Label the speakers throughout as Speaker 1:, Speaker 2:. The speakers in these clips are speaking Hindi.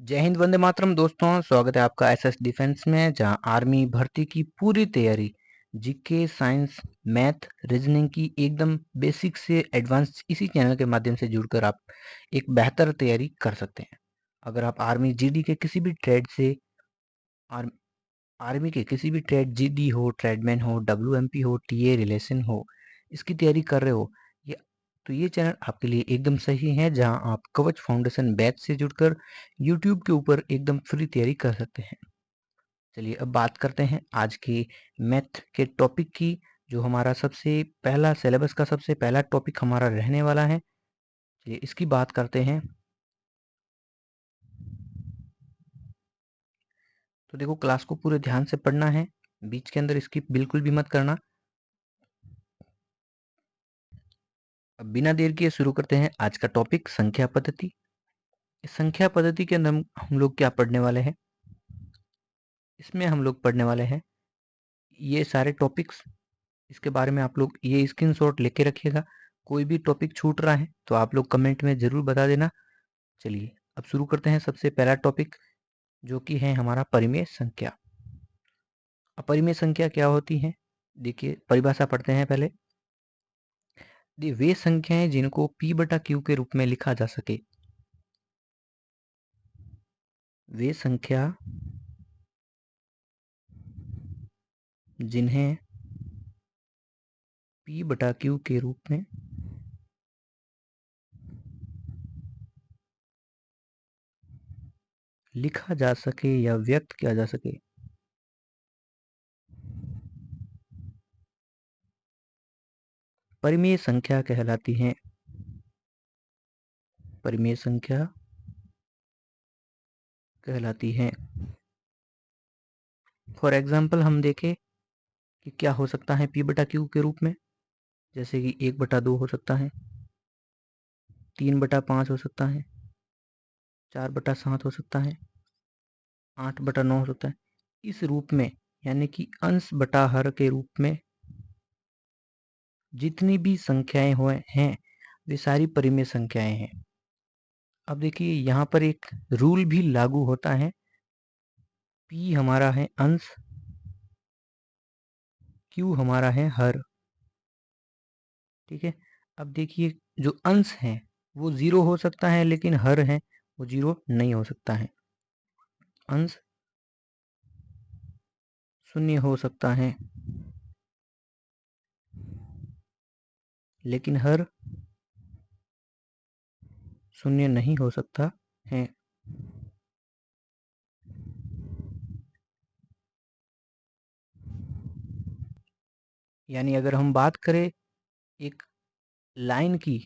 Speaker 1: जय हिंद, वंदे मातरम। दोस्तों, स्वागत है आपका एसएस डिफेंस में, जहां आर्मी भर्ती की पूरी तैयारी जीके, साइंस, मैथ, रीजनिंग की एकदम बेसिक से एडवांस इसी चैनल के माध्यम से जुड़कर आप एक बेहतर तैयारी कर सकते हैं। अगर आप आर्मी जीडी के किसी भी ट्रेड से आर्म, आर्मी के किसी भी ट्रेड, जीडी हो, ट्रेडमैन हो, डब्ल्यूएमपी हो, टीए रिलेशन हो, इसकी तैयारी कर रहे हो, ये तो ये चैनल आपके लिए एकदम सही है, जहां आप कवच फाउंडेशन बैच से जुड़कर यूट्यूब के ऊपर एकदम फ्री तैयारी कर सकते हैं। चलिए अब बात करते हैं आज की मैथ के टॉपिक की, जो हमारा सबसे पहला सिलेबस का सबसे पहला टॉपिक हमारा रहने वाला है। चलिए इसकी बात करते हैं। तो देखो, क्लास को पूरे ध्यान से पढ़ना है, बीच के अंदर स्किप बिल्कुल भी मत करना। अब बिना देर किए शुरू करते हैं आज का टॉपिक, संख्या पद्धति। इस संख्या पद्धति के अंदर हम लोग क्या पढ़ने वाले हैं? इसमें हम लोग पढ़ने वाले हैं ये सारे टॉपिक्स। इसके बारे में आप लोग ये स्क्रीनशॉट लेके रखिएगा। कोई भी टॉपिक छूट रहा है तो आप लोग कमेंट में जरूर बता देना। चलिए अब शुरू करते हैं सबसे पहला टॉपिक, जो कि है हमारा परिमेय संख्या। अपरिमेय संख्या क्या होती है? देखिए, परिभाषा पढ़ते हैं पहले। वे संख्याएं जिनको p बटा q के रूप में लिखा जा सके। वे संख्या जिन्हें p बटा q के रूप में लिखा जा सके या व्यक्त किया जा सके, परिमेय संख्या कहलाती हैं। परिमेय संख्या कहलाती हैं। फॉर एग्जाम्पल हम देखें कि क्या हो सकता है p बटा q के रूप में, जैसे कि 1/2 हो सकता है, 3/5 हो सकता है, 4/7 हो सकता है, 8/9 हो सकता है। इस रूप में, यानी कि अंश बटा हर के रूप में जितनी भी संख्याएं हुए हैं वे सारी परिमेय संख्याएं हैं। अब देखिए, यहाँ पर एक रूल भी लागू होता है। p हमारा है अंश, q हमारा है हर। ठीक है। अब देखिए, जो अंश है वो 0 हो सकता है, लेकिन हर है वो 0 नहीं हो सकता है। अंश 0 हो सकता है, लेकिन हर 0 नहीं हो सकता है। यानी अगर हम बात करें एक लाइन की,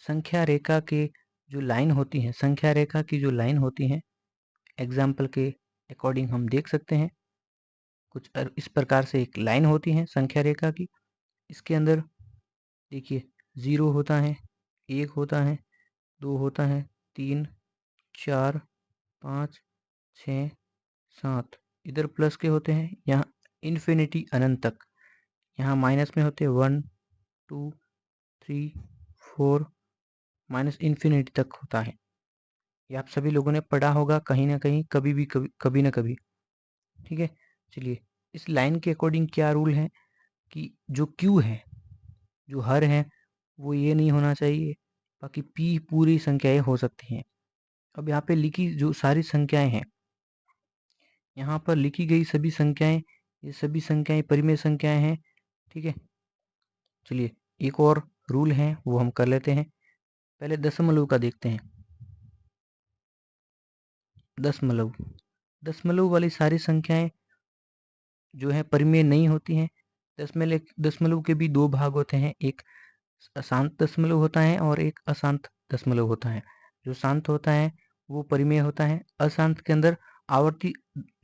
Speaker 1: संख्या रेखा के जो लाइन होती है, संख्या रेखा की जो लाइन होती है, एग्जाम्पल के अकॉर्डिंग हम देख सकते हैं। कुछ इस प्रकार से एक लाइन होती है संख्या रेखा की। इसके अंदर देखिए, 0 होता है, 1 होता है, 2 होता है, 3, 4, 5, 6, 7, इधर प्लस के होते हैं, यहाँ इन्फिनिटी अनंत तक। यहाँ माइनस में होते हैं 1, 2, 3, 4, माइनस इन्फिनिटी तक होता है। ये आप सभी लोगों ने पढ़ा होगा कहीं ना कहीं, कभी भी कभी ना कभी। ठीक है। चलिए, इस लाइन के अकॉर्डिंग क्या रूल है कि जो क्यू है, जो हर है, वो ये नहीं होना चाहिए, बाकी पी पूरी संख्याएं हो सकती हैं। अब यहाँ पे लिखी जो सारी संख्याएं हैं, यहाँ पर लिखी गई सभी संख्याएं, ये सभी संख्याएं परिमेय संख्याएं हैं। ठीक है। चलिए, एक और रूल है वो हम कर लेते हैं। पहले दशमलव का देखते हैं। दशमलव दशमलव वाली सारी संख्याएं जो है परिमेय नहीं होती हैं। दशमलव के भी दो भाग होते हैं, एक अशांत दशमलव होता है और एक अशांत दशमलव होता है। जो शांत होता है वो परिमेय होता है, अशांत के अंदर आवर्ती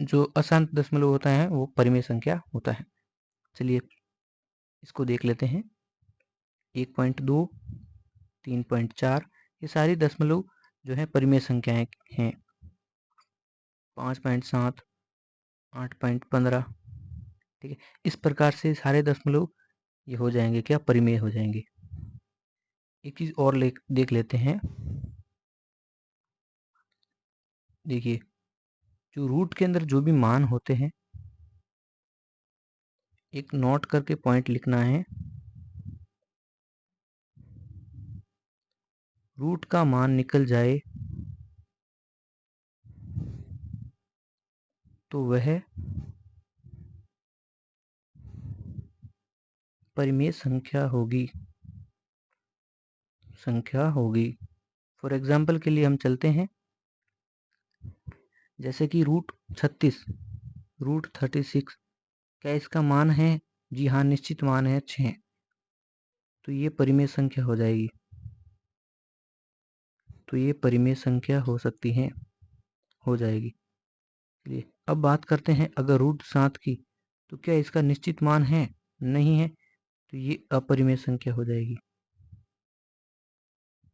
Speaker 1: जो अशांत दशमलव होता है वो परिमेय संख्या होता है। चलिए इसको देख लेते हैं। 1.2, 3.4, ये सारी दशमलव जो है परिमेय संख्याएं हैं। 5.7, 8.15। ठीक है। इस प्रकार से सारे दशमलव ये हो जाएंगे, क्या परिमेय हो जाएंगे। एक चीज और देख लेते हैं। देखिए, जो रूट के अंदर जो भी मान होते हैं, एक नोट करके पॉइंट लिखना है। रूट का मान निकल जाए तो वह परिमेय संख्या होगी। फॉर एग्जाम्पल के लिए हम चलते हैं, जैसे कि रूट 36, रूट 36, क्या इसका मान है? जी हाँ, निश्चित मान है 6। तो ये परिमेय संख्या हो जाएगी। तो ये परिमेय संख्या हो सकती है, हो जाएगी। चलिए अब बात करते हैं, अगर रूट 7 की, तो क्या इसका निश्चित मान है? नहीं है, तो ये अपरिमेय संख्या हो जाएगी।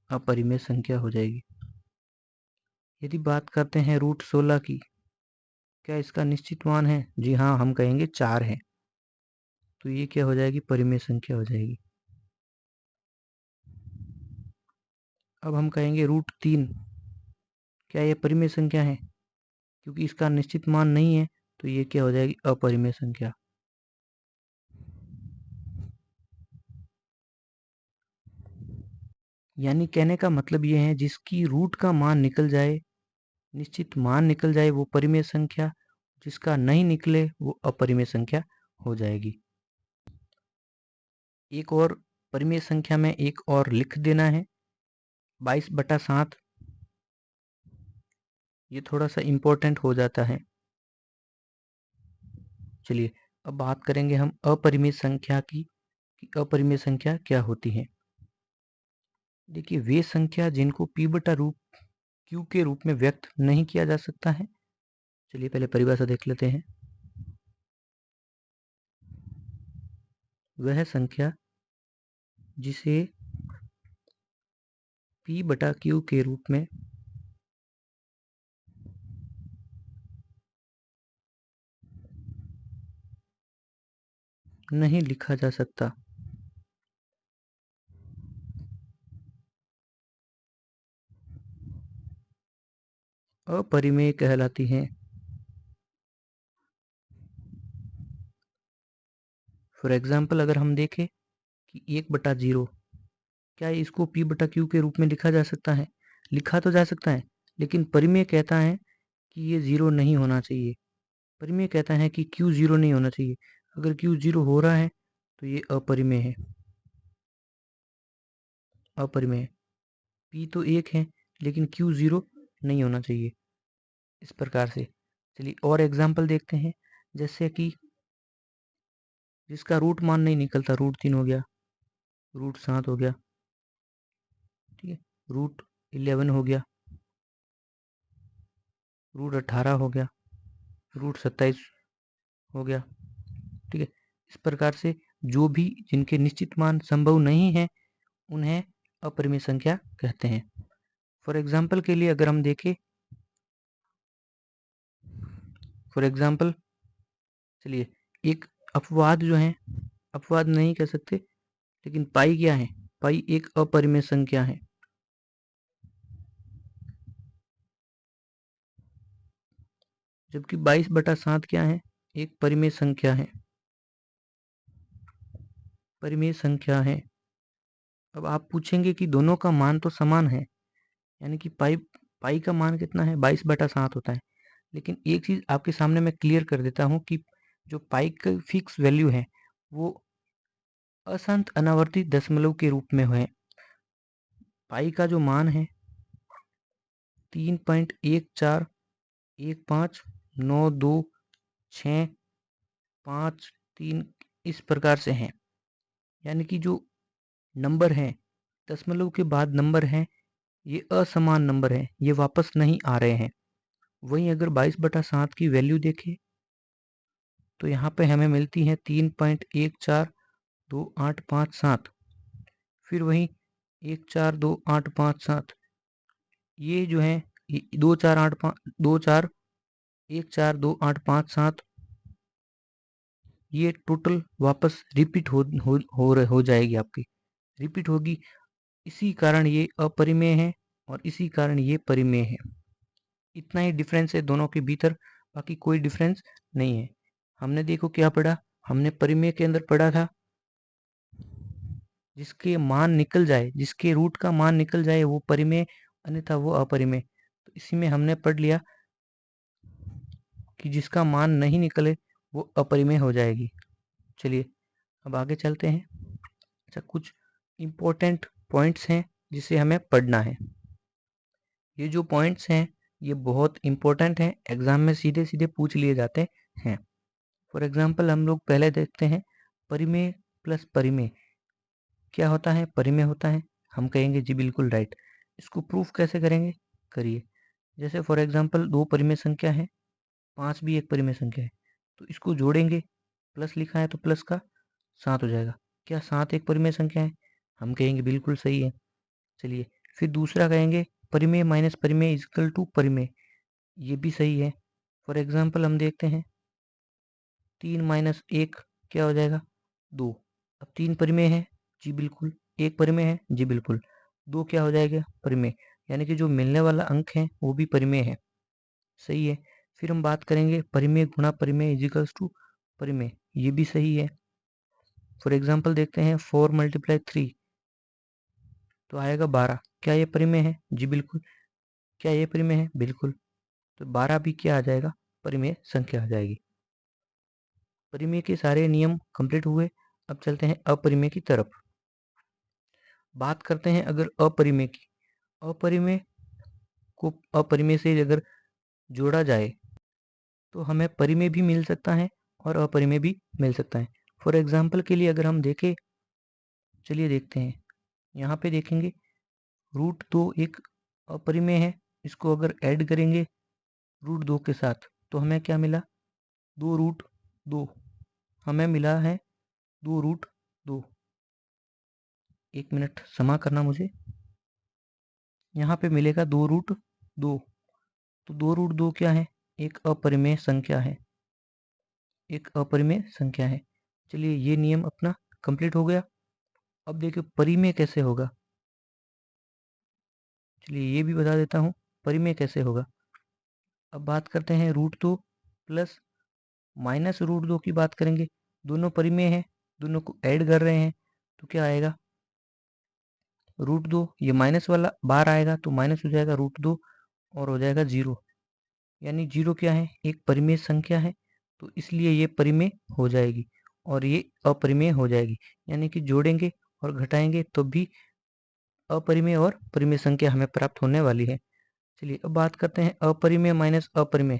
Speaker 1: अपरिमेय संख्या हो जाएगी। यदि बात करते हैं रूट 16 की, क्या इसका निश्चित मान है? जी हाँ, हम कहेंगे 4 है। तो ये क्या हो जाएगी? परिमेय संख्या हो जाएगी। अब हम कहेंगे रूट 3, क्या ये परिमेय संख्या है? क्योंकि इसका निश्चित मान नहीं है, तो ये क्या हो जाएगी? अपरिमेय संख्या। यानी कहने का मतलब ये है, जिसकी रूट का मान निकल जाए, निश्चित मान निकल जाए, वो परिमेय संख्या, जिसका नहीं निकले वो अपरिमेय संख्या हो जाएगी। एक और परिमेय संख्या में एक और लिख देना है, 22/7। ये थोड़ा सा इम्पोर्टेंट हो जाता है। चलिए अब बात करेंगे हम अपरिमेय संख्या की, कि अपरिमेय संख्या क्या होती है। देखिए, वे संख्या जिनको p बटा रूप q के रूप में व्यक्त नहीं किया जा सकता है। चलिए पहले परिभाषा देख लेते हैं। वह संख्या जिसे p बटा q के रूप में नहीं लिखा जा सकता। अपरिमेय कहलाती है। फॉर एग्जाम्पल अगर हम देखें कि 1/0, क्या इसको p बटा q के रूप में लिखा जा सकता है? लिखा तो जा सकता है, लेकिन परिमेय कहता है कि ये 0 नहीं होना चाहिए। परिमेय कहता है कि q 0 नहीं होना चाहिए। अगर q 0 हो रहा है तो ये अपरिमेय है। अपरिमेय, p तो 1 है, लेकिन q 0 नहीं होना चाहिए। इस प्रकार से। चलिए और एग्जाम्पल देखते हैं, जैसे कि जिसका रूट मान नहीं निकलता, रूट 3 हो गया, रूट 7 हो गया, ठीक है, रूट 11 हो गया, रूट 18 हो गया, रूट 27 हो गया, ठीक है। इस प्रकार से जो भी जिनके निश्चित मान संभव नहीं है, उन्हें अपरिमेय संख्या कहते हैं। फॉर एग्जाम्पल के लिए अगर हम देखें, फॉर एग्जाम्पल चलिए एक अपवाद जो है, अपवाद नहीं कह सकते, लेकिन पाई क्या है? पाई एक अपरिमेय संख्या है। जबकि 22/7 क्या है? एक परिमेय संख्या है। परिमेय संख्या है। अब आप पूछेंगे कि दोनों का मान तो समान है, यानी कि पाई का मान कितना है? 22/7 होता है। लेकिन एक चीज आपके सामने मैं क्लियर कर देता हूँ कि जो पाई का फिक्स वैल्यू है, वो असंत अनावर्ती दशमलव के रूप में है। पाई का जो मान है 3.1419265 इस प्रकार से है। यानी कि जो नंबर है, दशमलव के बाद नंबर है, ये असमान नंबर है, ये वापस नहीं आ रहे हैं। वहीं अगर 22/7 की वैल्यू देखें, तो यहाँ पे हमें मिलती है 3.1428557। फिर वहीं 1428557, ये जो है 1428557, ये टोटल वापस रिपीट हो जाएगी आपकी, रिपीट होगी। इसी कारण ये अपरिमेय है और इसी कारण ये परिमेय है। इतना ही डिफरेंस है दोनों के भीतर, बाकी कोई डिफरेंस नहीं है। हमने देखो क्या पढ़ा, हमने परिमेय के अंदर पढ़ा था जिसके मान निकल जाए, जिसके रूट का मान निकल जाए वो परिमेय, अन्यथा वो अपरिमेय। तो इसी में हमने पढ़ लिया कि जिसका मान नहीं निकले वो अपरिमेय हो जाएगी। चलिए अब आगे चलते हैं। अच्छा, कुछ इम्पोर्टेंट पॉइंट्स हैं जिसे हमें पढ़ना है। ये जो पॉइंट्स हैं ये बहुत इम्पोर्टेंट हैं, एग्जाम में सीधे सीधे पूछ लिए जाते हैं। फॉर एग्जाम्पल हम लोग पहले देखते हैं परिमेय प्लस परिमेय क्या होता है। परिमेय होता है, हम कहेंगे जी बिल्कुल राइट। इसको प्रूफ कैसे करेंगे, करिए। जैसे फॉर एग्जाम्पल दो परिमेय संख्या है, 5 भी एक परिमेय संख्या है, तो इसको जोड़ेंगे, प्लस लिखा है तो प्लस का 7 हो जाएगा। क्या 7 एक परिमेय संख्या है, हम कहेंगे बिल्कुल सही है। चलिए फिर दूसरा कहेंगे परिमेय माइनस परिमेय इक्वल टू परिमेय, ये भी सही है। फॉर एग्जाम्पल हम देखते हैं 3 माइनस 1 क्या हो जाएगा, 2। अब 3 परिमेय है, जी बिल्कुल। 1 परिमेय है, जी बिल्कुल। 2 क्या हो जाएगा, परिमेय, यानी कि जो मिलने वाला अंक है वो भी परिमेय है, सही है। फिर हम बात करेंगे परिमेय गुणा परिमेय इक्वल्स टू परिमेय, ये भी सही है। फॉर एग्जाम्पल देखते हैं 4 मल्टीप्लाई 3 तो आएगा 12, क्या ये परिमेय है, जी बिल्कुल। क्या ये परिमेय है, बिल्कुल। तो 12 भी क्या आ जाएगा, परिमेय संख्या आ जाएगी। परिमेय के सारे नियम कंप्लीट हुए। अब चलते हैं अपरिमेय की तरफ। बात करते हैं अगर अपरिमेय की, अपरिमेय को अपरिमेय से अगर जोड़ा जाए तो हमें परिमेय भी मिल सकता है और अपरिमेय भी मिल सकता है। फॉर एग्जाम्पल के लिए अगर हम देखें, चलिए देखते हैं, यहाँ पे देखेंगे √2 एक अपरिमेय है, इसको अगर ऐड करेंगे √2 के साथ तो हमें क्या मिला, 2√2 हमें मिला है, 2√2। एक मिनट क्षमा करना मुझे, यहाँ पे मिलेगा 2√2। तो 2√2 क्या है, एक अपरिमेय संख्या है, एक अपरिमेय संख्या है। चलिए ये नियम अपना कंप्लीट हो गया। अब देखिए परिमेय कैसे होगा, चलिए ये भी बता देता हूँ परिमेय कैसे होगा। अब बात करते हैं √2 प्लस माइनस √2 की बात करेंगे, दोनों परिमेय है, दोनों को ऐड कर रहे हैं तो क्या आएगा, √2, ये माइनस वाला बार आएगा तो माइनस हो जाएगा √2 और हो जाएगा 0, यानी 0 क्या है, एक परिमेय संख्या है, तो इसलिए ये परिमेय हो जाएगी और ये अपरिमेय हो जाएगी। यानी कि जोड़ेंगे और घटाएंगे तो भी अपरिमेय और परिमेय संख्या हमें प्राप्त होने वाली है। चलिए अब बात करते हैं अपरिमेय माइनस अपरिमेय।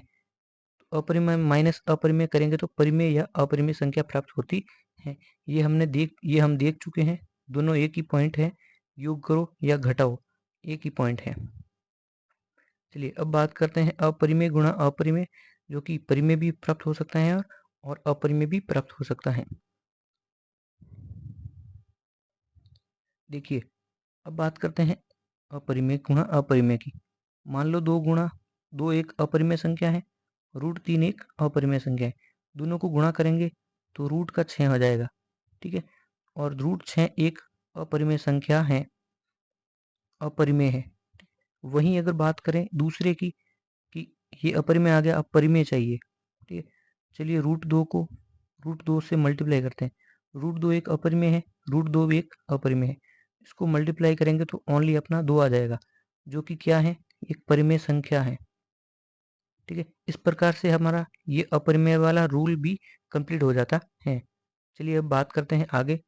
Speaker 1: अपरिमेय माइनस अपरिमेय करेंगे तो परिमेय या अपरिमेय संख्या प्राप्त होती है। ये हम देख चुके हैं, दोनों एक ही पॉइंट है, योग करो या घटाओ एक ही पॉइंट है। चलिए अब बात करते हैं अपरिमेय गुणा अपरिमेय, जो कि परिमेय भी प्राप्त हो सकता है और अपरिमेय भी प्राप्त हो सकता है। देखिए अब बात करते हैं अपरिमेय गुणा अपरिमेय की। मान लो 2 एक अपरिमेय संख्या है, √3 एक अपरिमेय संख्या है, दोनों को गुणा करेंगे तो रूट का 6 हो जाएगा, ठीक है। और √6 एक अपरिमेय संख्या है, अपरिमेय है। वहीं अगर बात करें दूसरे की कि ये अपरिमेय आ गया, अब परिमेय चाहिए, ठीक है। चलिए √2 से मल्टीप्लाई करते हैं, √2 एक अपरिमेय है, √2 भी एक अपरिमेय है, इसको मल्टीप्लाई करेंगे तो ओनली अपना 2 आ जाएगा, जो कि क्या है, एक परिमेय संख्या है, ठीक है। इस प्रकार से हमारा ये अपरिमेय वाला रूल भी कंप्लीट हो जाता है। चलिए अब बात करते हैं आगे।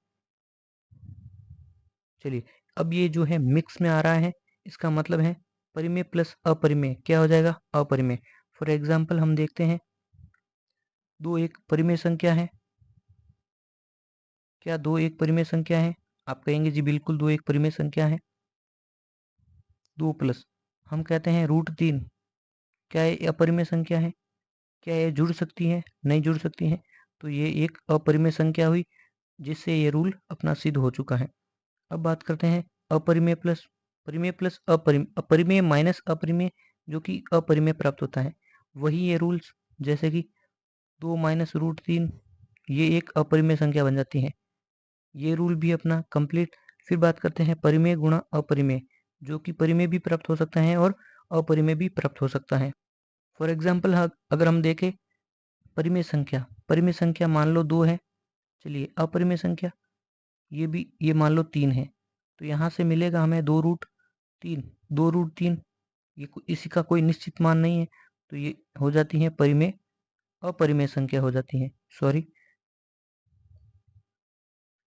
Speaker 1: चलिए अब ये जो है मिक्स में आ रहा है, इसका मतलब है परिमेय प्लस अपरिमेय क्या हो जाएगा, अपरिमेय। फॉर एग्जाम्पल हम देखते हैं 2 एक परिमेय संख्या है, क्या 2 एक परिमेय संख्या है, आप कहेंगे जी बिल्कुल 2 एक परिमेय संख्या है। 2 प्लस हम कहते हैं √3, क्या ये अपरिमेय संख्या है, क्या ये जुड़ सकती है, नहीं जुड़ सकती है, तो ये एक अपरिमेय संख्या हुई, जिससे ये रूल अपना सिद्ध हो चुका है। अब बात करते हैं अपरिमेय प्लस परिमेय प्लस अपरिमेय माइनस अपरिमेय, जो कि अपरिमेय प्राप्त होता है। वही ये रूल्स, जैसे कि 2 माइनस √3 ये एक अपरिमेय संख्या बन जाती है, ये रूल भी अपना कंप्लीट। फिर बात करते हैं परिमेय गुणा अपरिमेय, जो कि परिमेय भी प्राप्त हो सकता है और अपरिमेय भी प्राप्त हो सकता है। फॉर एग्जाम्पल अगर हम देखें परिमेय संख्या मान लो 2 है। चलिए अपरिमेय संख्या ये मान लो 3 है, तो यहाँ से मिलेगा हमें 2√3। 2√3 इसी का कोई निश्चित मान नहीं है, तो ये हो जाती है अपरिमेय संख्या हो जाती है। सॉरी,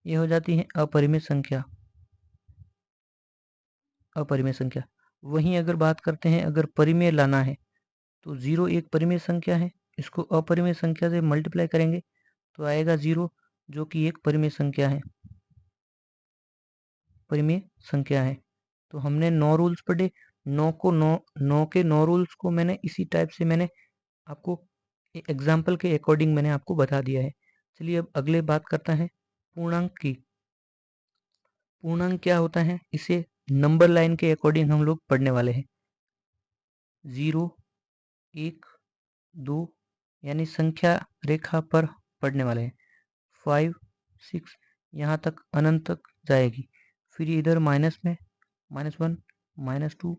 Speaker 1: ये हो जाती है अपरिमेय संख्या। वहीं अगर बात करते हैं, अगर परिमेय लाना है तो 0 एक परिमेय संख्या है, इसको अपरिमेय संख्या से मल्टीप्लाई करेंगे तो आएगा 0, जो कि एक परिमेय संख्या है। तो हमने 9 रूल्स पढ़े। 9 के 9 रूल्स को मैंने इसी टाइप से मैंने आपको एग्जाम्पल के अकॉर्डिंग मैंने आपको बता दिया है। चलिए अब अगले बात करता है पूर्णांक की। पूर्णांक क्या होता है, इसे नंबर लाइन के अकॉर्डिंग हम लोग पढ़ने वाले हैं। 0, 1, 2 यानी संख्या रेखा पर पढ़ने वाले हैं। 5, 6 यहाँ तक अनंत तक जाएगी। फिर इधर माइनस में -1, -2,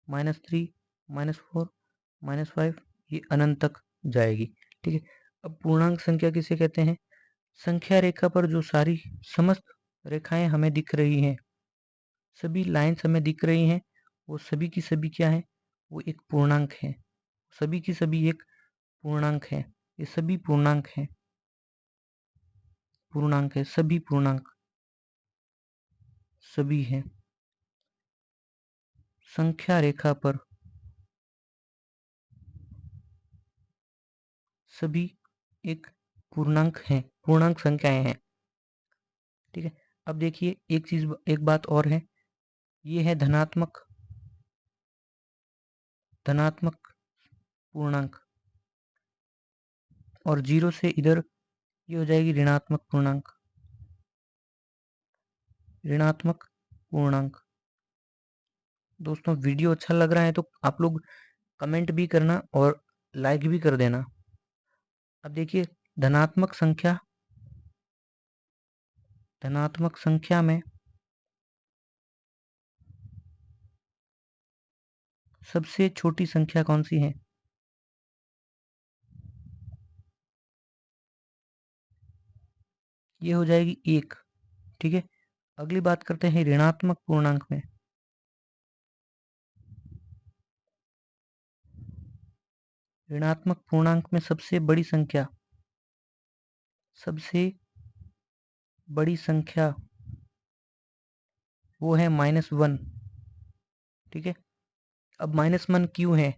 Speaker 1: -3, -4, -5 ये अनंत तक जाएगी। ठीक है। अब पूर्णांक संख्या किसे कहते हैं? संख्या रेखा पर जो सारी समस्त रेखाएं हमें दिख रही हैं, सभी लाइन्स हमें दिख रही हैं, वो सभी की सभी क्या है? वो एक पूर्णांक है। सभी की सभी एक पूर्णांक है। ये सभी पूर्णांक है। सभी पूर्णांक सभी हैं। संख्या रेखा पर सभी एक पूर्णांक हैं, पूर्णांक संख्याएं हैं। ठीक है। अब देखिए एक बात और है, ये है धनात्मक पूर्णांक, और 0 से इधर ये हो जाएगी ऋणात्मक पूर्णांक। दोस्तों वीडियो अच्छा लग रहा है तो आप लोग कमेंट भी करना और लाइक भी कर देना। अब देखिए धनात्मक संख्या में सबसे छोटी संख्या कौन सी है? ये हो जाएगी 1। ठीक है। अगली बात करते हैं ऋणात्मक पूर्णांक में। ऋणात्मक पूर्णांक में सबसे बड़ी संख्या वो है -1। ठीक है। अब -1 क्यों है?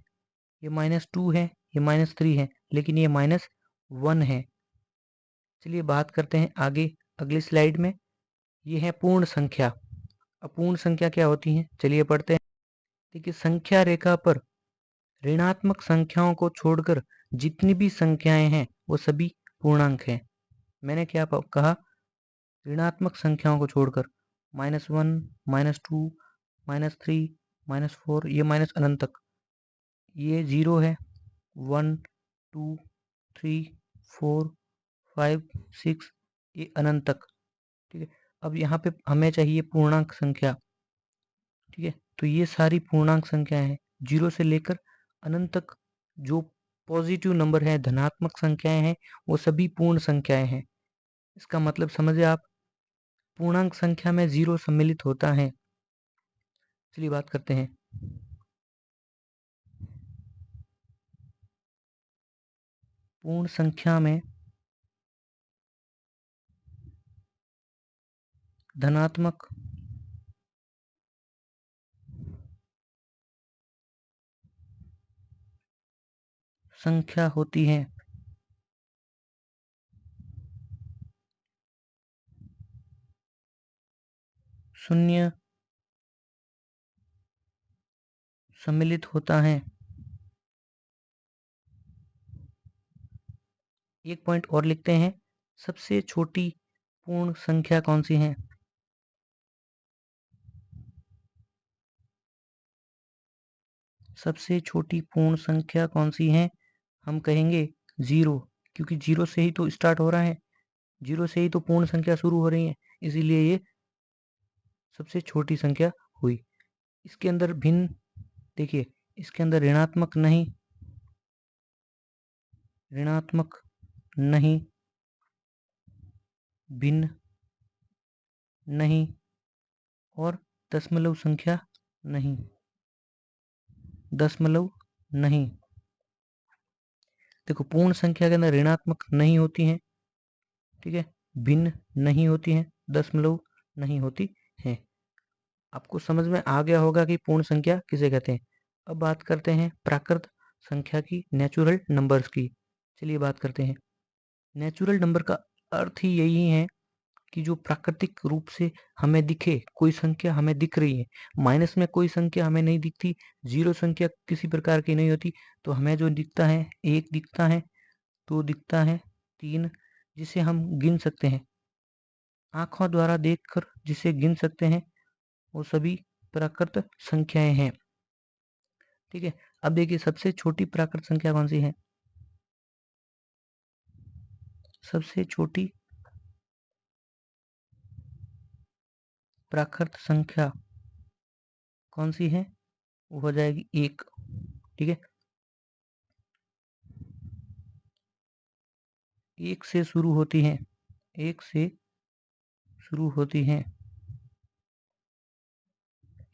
Speaker 1: ये -2 है, ये -3 है, लेकिन ये -1 है। चलिए बात करते हैं आगे अगली स्लाइड में। ये है पूर्ण संख्या। अपूर्ण संख्या क्या होती है? चलिए पढ़ते हैं। देखिए संख्या रेखा पर ऋणात्मक संख्याओं को छोड़कर जितनी भी संख्याएं हैं वो सभी पूर्णांक हैं। मैंने क्या कहा? ऋणात्मक संख्याओं को छोड़कर -1, -2, -3, -4 ये माइनस अनंत तक, ये 0 है, 1, 2, 3, 4, 5, 6 ये अनंत तक। ठीक है। अब यहाँ पे हमें चाहिए पूर्णांक संख्या। ठीक है। तो ये सारी पूर्णांक संख्याएं हैं 0 से लेकर अनंत तक। जो पॉजिटिव नंबर है, धनात्मक संख्याएं हैं, वो सभी पूर्ण संख्याएं हैं। इसका मतलब समझे आप, पूर्णांक संख्या में 0 सम्मिलित होता है। चलिए बात करते हैं। पूर्ण संख्या में धनात्मक संख्या होती है। शून्य सम्मिलित होता है। एक पॉइंट और लिखते हैं, सबसे छोटी पूर्ण संख्या कौन सी है? सबसे छोटी पूर्ण संख्या कौन सी है? हम कहेंगे 0, क्योंकि 0 से ही तो स्टार्ट हो रहा है, 0 से ही तो पूर्ण संख्या शुरू हो रही है, इसीलिए ये सबसे छोटी संख्या हुई। इसके अंदर भिन्न देखिए, इसके अंदर ऋणात्मक नहीं, भिन्न नहीं और दशमलव संख्या नहीं। देखो, पूर्ण संख्या के अंदर ऋणात्मक नहीं होती है, ठीक है, भिन्न नहीं होती है, दशमलव नहीं होती है। आपको समझ में आ गया होगा कि पूर्ण संख्या किसे कहते हैं। अब बात करते हैं प्राकृत संख्या की, नेचुरल नंबर्स की। चलिए बात करते हैं। नेचुरल नंबर का अर्थ ही यही है कि जो प्राकृतिक रूप से हमें दिखे, कोई संख्या हमें दिख रही है, माइनस में कोई संख्या हमें नहीं दिखती, जीरो संख्या किसी प्रकार की नहीं होती, तो हमें जो दिखता है, 1 दिखता है, 2 दिखता है, 3, जिसे हम गिन सकते हैं, आंखों द्वारा देखकर जिसे गिन सकते हैं, वो सभी प्राकृत संख्याएं हैं। ठीक है, अब देखिए सबसे छोटी प्राकृत संख्या कौन सी है। सबसे छोटी प्राकृत संख्या कौन सी है, वो हो जाएगी 1। ठीक है, 1 से शुरू होती है, 1 से शुरू होती है।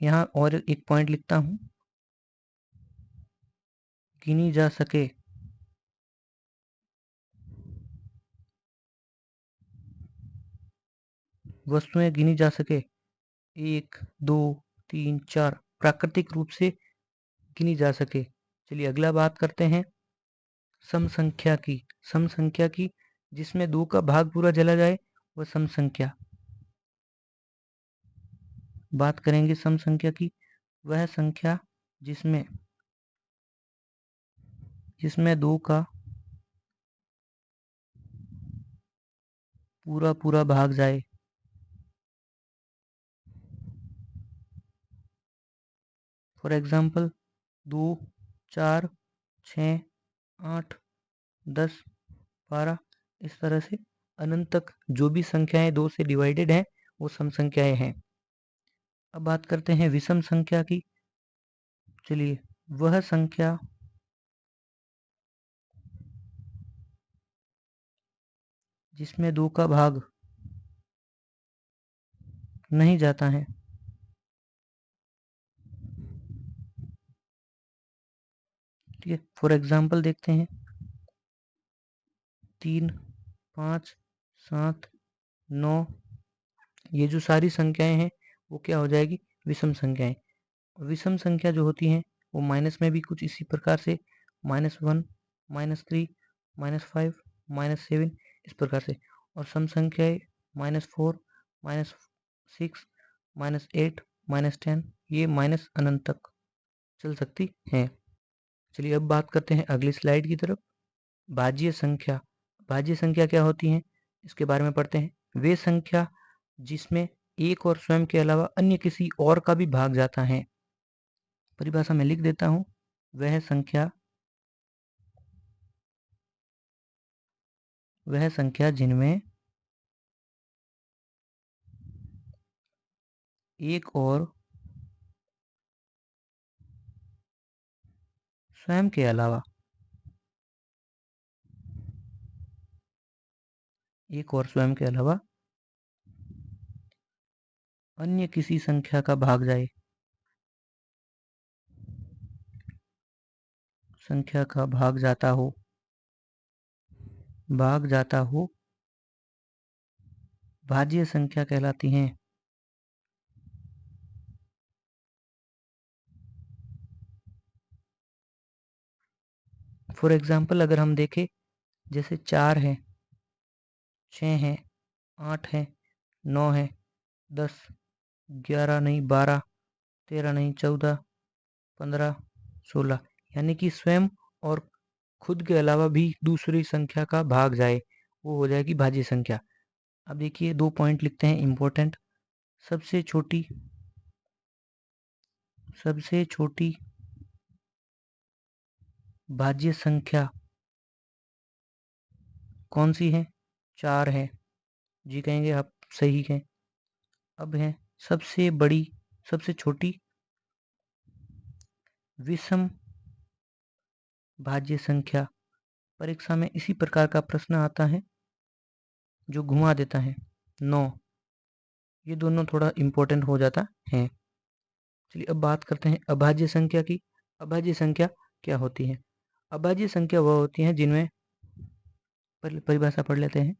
Speaker 1: यहाँ और एक पॉइंट लिखता हूं, गिनी जा सके, वस्तुएं गिनी जा सके, 1 2 3 4 प्राकृतिक रूप से गिनी जा सके। चलिए अगला बात करते हैं सम संख्या की। सम संख्या की जिसमें 2 का भाग पूरा चला जाए, वह सम संख्या। बात करेंगे सम संख्या की, वह संख्या जिसमें 2 का पूरा भाग जाए। फॉर एग्जाम्पल 2 4 6 8 10 12, इस तरह से अनंत तक जो भी संख्याएं 2 से डिवाइडेड हैं, वो सम संख्याएं हैं। अब बात करते हैं विषम संख्या की। चलिए, वह संख्या जिसमें 2 का भाग नहीं जाता है। ठीक है, फॉर एग्जाम्पल देखते हैं 3 5 7 9, ये जो सारी संख्याएं हैं वो क्या हो जाएगी, विषम संख्याएं। विषम संख्या जो होती हैं वो माइनस में भी कुछ इसी प्रकार से -1 -3 -5 -7, इस प्रकार से, और सम संख्याएं -4 -6 -8 -10, ये माइनस अनंत तक चल सकती हैं। चलिए अब बात करते हैं अगली स्लाइड की तरफ, भाज्य संख्या। भाज्य संख्या क्या होती हैं, इसके बारे में पढ़ते हैं। वे संख्या जिसमें एक और स्वयं के अलावा अन्य किसी और का भी भाग जाता है। परिभाषा में लिख देता हूं, वह संख्या जिनमें एक और स्वयं के अलावा अन्य किसी संख्या का भाग जाए, संख्या का भाग जाता हो, भाज्य संख्या कहलाती हैं। फॉर एग्जाम्पल अगर हम देखें, जैसे 4 है, 6 है, 8 है, 9 है, 10, 11 नहीं 12, 13 नहीं 14, 15, 16, यानी कि स्वयं और खुद के अलावा भी दूसरी संख्या का भाग जाए, वो हो जाएगी भाज्य संख्या। अब देखिए 2 पॉइंट लिखते हैं इंपॉर्टेंट। सबसे छोटी भाज्य संख्या कौन सी है, 4 है, जी कहेंगे आप, सही है। अब है सबसे छोटी विषम भाज्य संख्या। परीक्षा में इसी प्रकार का प्रश्न आता है जो घुमा देता है। 9, ये दोनों थोड़ा इम्पोर्टेंट हो जाता है। चलिए अब बात करते हैं अभाज्य संख्या की। अभाज्य संख्या क्या होती है? अभाज्य संख्या वह होती है जिनमें, परिभाषा पढ़ लेते हैं,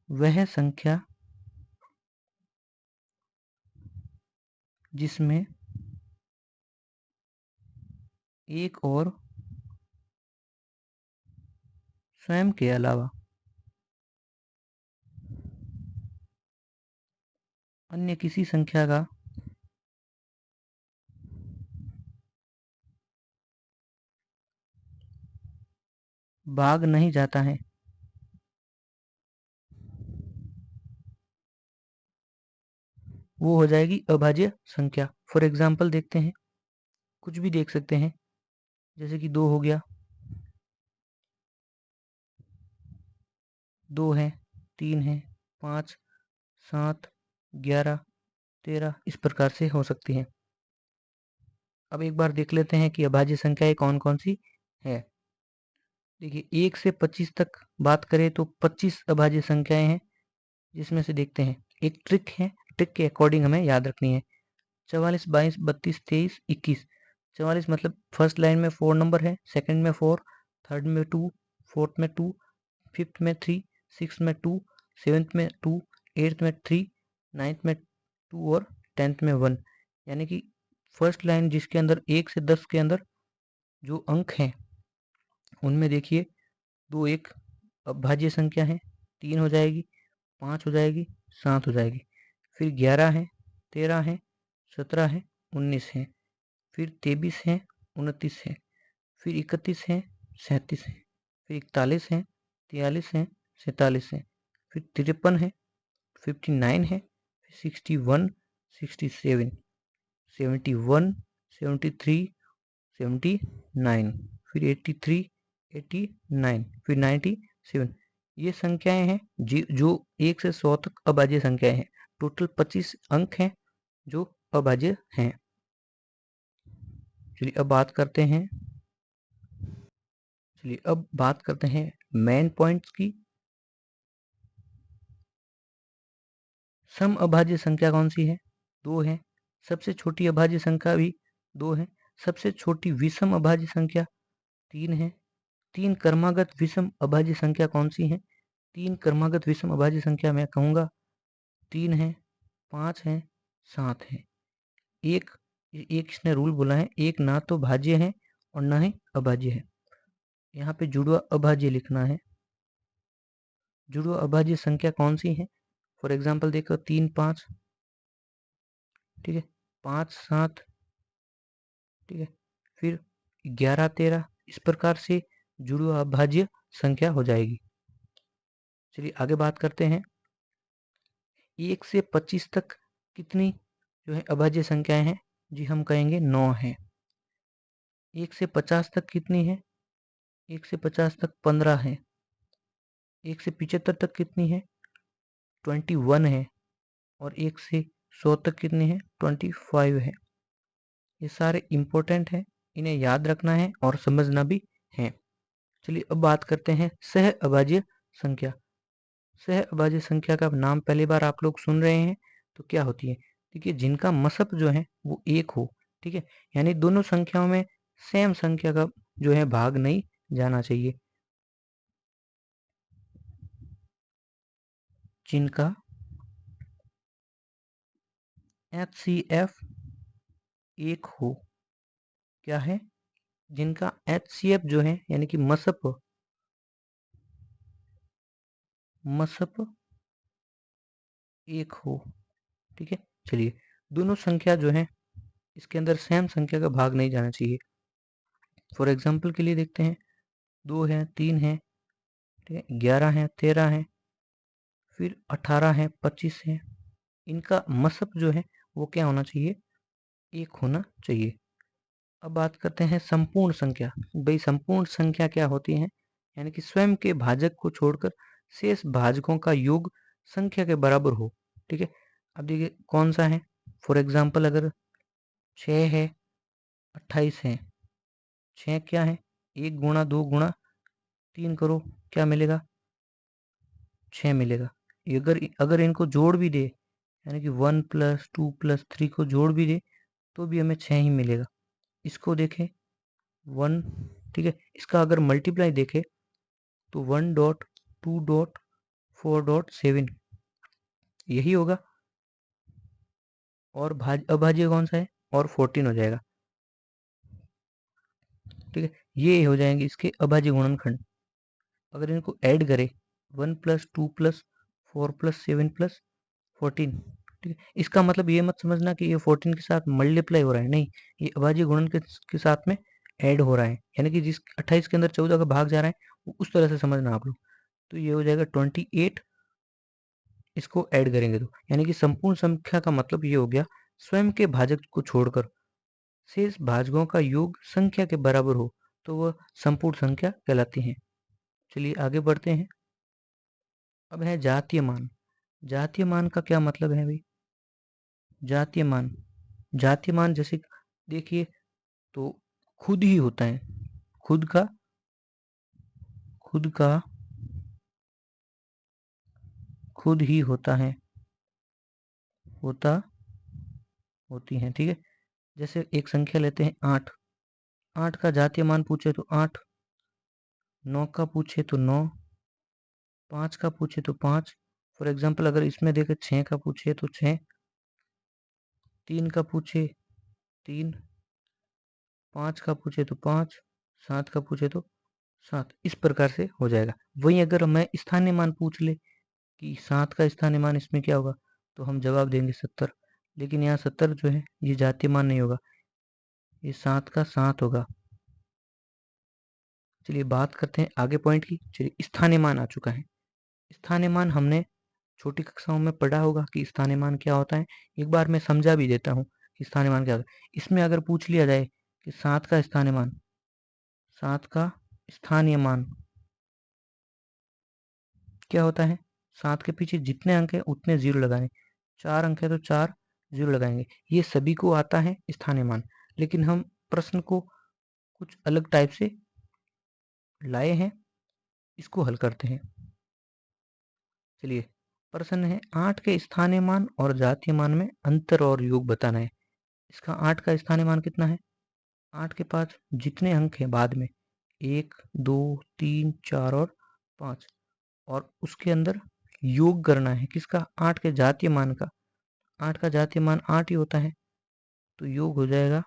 Speaker 1: वह संख्या जिसमें एक और स्वयं के अलावा अन्य किसी संख्या का भाग नहीं जाता है, वो हो जाएगी अभाज्य संख्या। फॉर एग्जाम्पल देखते हैं, कुछ भी देख सकते हैं, जैसे कि 2 हो गया, 2 है, 3 है, 5, 7, 11, 13, इस प्रकार से हो सकती है। अब एक बार देख लेते हैं कि अभाज्य संख्याएं कौन कौन सी है। देखिए 1 से 25 तक बात करें तो 25 अभाज्य संख्याएं हैं, जिसमें से देखते हैं, एक ट्रिक है, ट्रिक के अकॉर्डिंग हमें याद रखनी है। 44, 22, 32, 23, 21। 44 मतलब फर्स्ट लाइन में 4 नंबर है, सेकंड में 4, थर्ड में 2, फोर्थ में 2, फिफ्थ में 3, सिक्स में 2, सेवेंथ में 2, एट्थ में 3, नाइन्थ में 2 और 10th में 1। यानी कि फर्स्ट लाइन जिसके अंदर 1 से 10 के अंदर जो अंक हैं, उनमें देखिए 2 एक अभाज्य संख्या है, 3 हो जाएगी, 5 हो जाएगी, 7 हो जाएगी, फिर 11 है, 13 है, 17 है, 19 है, फिर 23 है, 29 है, फिर 31 है, 37 है, फिर 41 है, 43 है, 47 है, फिर 53 है, 59 है, 61, 67, 71, 73, 79, फिर 83, 89, फिर 97। ये संख्याएं हैं जो 1 से 100 तक अभाज्य संख्याएं हैं। टोटल 25 अंक हैं जो अभाज्य हैं। चलिए अब बात करते हैं मेन पॉइंट्स की। सम अभाज्य संख्या कौन सी है? 2 है। सबसे छोटी अभाज्य संख्या भी 2 है। सबसे छोटी विषम अभाज्य संख्या 3 है। 3 क्रमागत विषम अभाज्य संख्या कौन सी है? 3 क्रमागत विषम अभाज्य संख्या मैं कहूँगा 3 है, 5 है, 7 है। एक इसने रूल बोला है, एक ना तो भाज्य है और ना ही अभाज्य है। यहाँ पे जुड़वा अभाज्य लिखना है। जुड़वा अभाज्य संख्या कौन सी है? फॉर एग्जाम्पल देखो 3, 5, ठीक है, 5, 7, ठीक है, फिर 11, 13, इस प्रकार से जुड़वा अभाज्य संख्या हो जाएगी। चलिए आगे बात करते हैं। 1 से 25 तक कितनी जो है अभाज्य संख्याएं हैं? जी हम कहेंगे 9 है। 1 से 50 तक कितनी है? 1 से 50 तक 15 है। 1 से 75 तक कितनी है? 21 है। और 1 से 100 तक कितनी है? 25 है। ये सारे इंपॉर्टेंट हैं, इन्हें याद रखना है और समझना भी है। चलिए अब बात करते हैं सह अभाज्य संख्या। सह अभाज्य संख्या का नाम पहली बार आप लोग सुन रहे हैं, तो क्या होती है? देखिए जिनका मसप जो है वो 1 हो, ठीक है, यानी दोनों संख्याओं में सेम संख्या का जो है भाग नहीं जाना चाहिए। जिनका HCF 1 हो। क्या है? जिनका HCF जो है यानी कि मसप 1 हो, ठीक है। चलिए दोनों संख्या जो है इसके अंदर सेम संख्या का भाग नहीं जाना चाहिए। फॉर एग्जाम्पल के लिए देखते हैं, 2 है, 3 है, ठीक है, 11 है, 13 है, फिर 18 है, 25 है। इनका मसप जो है वो क्या होना चाहिए? 1 होना चाहिए। अब बात करते हैं संपूर्ण संख्या। भाई संपूर्ण संख्या क्या होती है? यानी कि स्वयं के भाजक को छोड़कर शेष भाजकों का योग संख्या के बराबर हो, ठीक है। अब देखिए कौन सा है? फॉर एग्जाम्पल अगर 6 है, 28 है। 6 क्या है, 1 गुणा 2 गुणा 3 करो, क्या मिलेगा, 6 मिलेगा। अगर अगर इनको जोड़ भी दे, यानी कि 1 + 2 + 3 को जोड़ भी दे तो भी हमें 6 ही मिलेगा। इसको देखें 1, ठीक है, इसका अगर मल्टीप्लाई देखें तो 1 डॉट 2 डॉट 4 डॉट 7 यही होगा। और अभाज्य कौन सा है, और 14 हो जाएगा। ठीक है, ये हो जाएंगे इसके अभाज्य गुणनखंड। अगर इनको ऐड करें 1 + 2 + 4 + 7 + 14, ठीक है, इसका मतलब ये मत समझना कि ये 14 के साथ मल्टीप्लाई हो रहा है, नहीं, ये अभाज्य गुणन के साथ में ऐड हो रहा है, यानी कि जिस 28 के अंदर 14 का भाग जा रहा है वो उस तरह से समझना आप लोग। तो ये हो जाएगा 28, इसको ऐड करेंगे तो, यानी कि संपूर्ण संख्या का मतलब ये हो गया स्वयं के भाजक को छोड़कर शेष भाजकों का योग संख्या के बराबर हो तो वह संपूर्ण संख्या कहलाती है। चलिए आगे बढ़ते हैं। अब है जातीय मान। जातीय मान का क्या मतलब है भाई, जातीय मान, जातीय मान जैसे देखिए तो खुद ही होता है, खुद का खुद का खुद ही होता है, होता होती है, ठीक है। जैसे एक संख्या लेते हैं 8, 8 का जातीय मान पूछे तो 8, 9 का पूछे तो 9, 5 का पूछे तो 5। फॉर एग्जाम्पल अगर इसमें देखें 6 का पूछे तो 6, 3 का पूछे 3, 5 का पूछे तो 5, 7 का पूछे तो 7, इस प्रकार से हो जाएगा। वहीं अगर मैं स्थानीय मान पूछ ले कि 7 का स्थानीय मान इसमें क्या होगा, तो हम जवाब देंगे 70, लेकिन यहाँ 70 जो है ये जातीय मान नहीं होगा, ये 7 का 7 होगा। चलिए बात करते हैं आगे पॉइंट की। चलिए स्थानीय मान आ चुका है। स्थानीय मान हमने छोटी कक्षाओं में पढ़ा होगा कि स्थानीय मान क्या होता है। एक बार मैं समझा भी देता हूँ कि स्थानीय मान क्या होता है। इसमें अगर पूछ लिया जाए कि 7 का स्थानीय मान, 7 का स्थानीय मान क्या होता है, 7 के पीछे जितने अंक है उतने 0 लगाने, 4 अंक है तो 4 0 लगाएंगे। ये सभी को आता है स्थानीय मान, लेकिन हम प्रश्न को कुछ अलग टाइप से लाए हैं, इसको हल करते हैं। चलिए प्रश्न है 8 के स्थानीय मान और जातीय मान में अंतर और योग बताना है। इसका 8 का स्थानीय मान कितना है, 8 के पास जितने अंक हैं बाद में 1 2 3 4 और 5, और उसके अंदर योग करना है किसका, 8 के जातीय मान का। 8 का जातीय मान 8 ही होता है, तो योग हो जाएगा,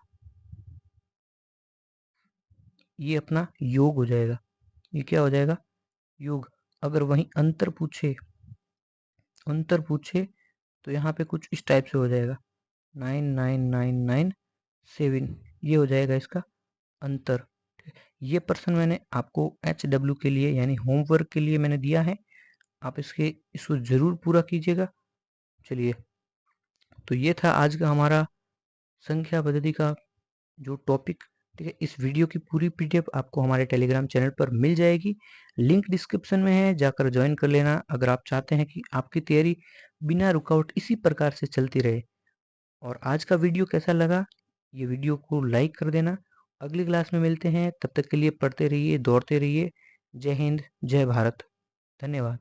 Speaker 1: ये अपना योग हो जाएगा। ये क्या हो जाएगा, योग। अगर वहीं अंतर पूछे तो यहाँ पे कुछ इस टाइप से हो जाएगा 99997, ये हो जाएगा इसका अंतर। ये प्रश्न मैंने आपको HW के लिए यानी होमवर्क के लिए मैंने दिया है, आप इसको जरूर पूरा कीजिएगा। चलिए तो ये था आज का हमारा संख्या पद्धति का जो टॉपिक, ठीक है। इस वीडियो की पूरी PDF आपको हमारे टेलीग्राम चैनल पर मिल जाएगी, लिंक डिस्क्रिप्शन में है, जाकर ज्वाइन कर लेना अगर आप चाहते हैं कि आपकी तैयारी बिना रुकावट इसी प्रकार से चलती रहे। और आज का वीडियो कैसा लगा, ये वीडियो को लाइक कर देना। अगली क्लास में मिलते हैं, तब तक के लिए पढ़ते रहिए, दौड़ते रहिए। जय हिंद, जय भारत, धन्यवाद।